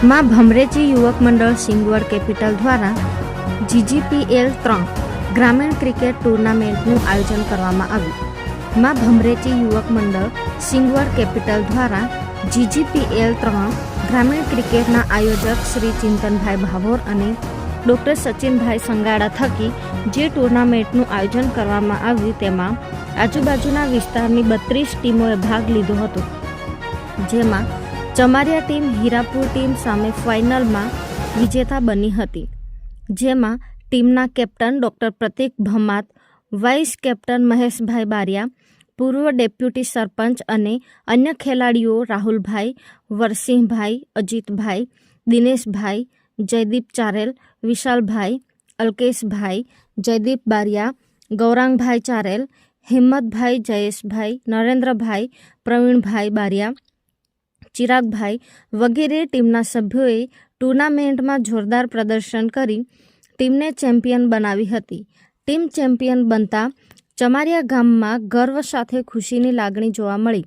માં ભમરેજી યુવક મંડળ સિંગવડ કેપિટલ દ્વારા GGPL-3 ગ્રામીણ ક્રિકેટ ટુર્નામેન્ટનું આયોજન કરવામાં આવ્યું। માં ભમરેજી યુવક મંડળ સિંગવડ કેપિટલ દ્વારા GGPL-3 ગ્રામીણ ક્રિકેટના આયોજક શ્રી ચિંતનભાઈ ભાભોર અને ડૉક્ટર સચિનભાઈ સંગાડા થકી જે ટુર્નામેન્ટનું આયોજન કરવામાં આવ્યું તેમાં આજુબાજુના વિસ્તારની 32 ટીમોએ ભાગ લીધો હતો, જેમાં ચમારિયા ટીમ હીરાપુર ટીમ સામે ફાઇનલમાં વિજેતા બની હતી, જેમાં ટીમના કેપ્ટન ડૉક્ટર પ્રતિક ભમાત, વાઇસ કેપ્ટન મહેશભાઈ બારિયા, પૂર્વ ડેપ્યુટી સરપંચ અને અન્ય ખેલાડીઓ રાહુલભાઈ, વરસિંહભાઈ, અજીતભાઈ, દિનેશભાઈ, જયદીપ ચારેલ, વિશાલભાઈ, અલ્કેશભાઈ, જયદીપ બારિયા, ગૌરાંગભાઈ ચારેલ, હિંમતભાઈ, જયેશભાઈ, નરેન્દ્રભાઈ, પ્રવીણભાઈ બારિયા, ચિરાગભાઈ વગેરે ટીમના સભ્યોએ ટુર્નામેન્ટમાં જોરદાર પ્રદર્શન કરી ટીમને ચેમ્પિયન બનાવી હતી। ટીમ ચેમ્પિયન બનતા ચમારિયા ગામમાં ગર્વ સાથે ખુશીની લાગણી જોવા મળી।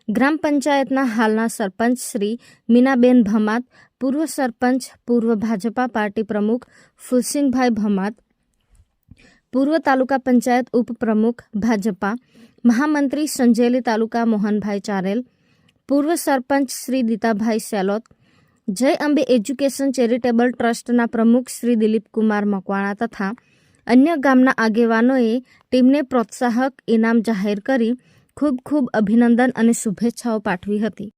ગ્રામ પંચાયતના હાલના સરપંચ શ્રી મીનાબેન ભમાત, પૂર્વ સરપંચ, પૂર્વ ભાજપા પાર્ટી પ્રમુખ ફુલસિંહભાઈ ભમાત, પૂર્વ તાલુકા પંચાયત ઉપપ્રમુખ ભાજપા, મહામંત્રી સંજેલી તાલુકા મોહનભાઈ ચારેલ, પૂર્વ સરપંચ શ્રી દીતાભાઈ સેલોત, જય અંબે એજ્યુકેશન ચેરિટેબલ ટ્રસ્ટના પ્રમુખ શ્રી દિલીપકુમાર મકવાણા તથા અન્ય ગામના આગેવાનોએ ટીમને પ્રોત્સાહક ઇનામ જાહેર કરી ખૂબ ખૂબ અભિનંદન અને શુભેચ્છાઓ પાઠવી હતી।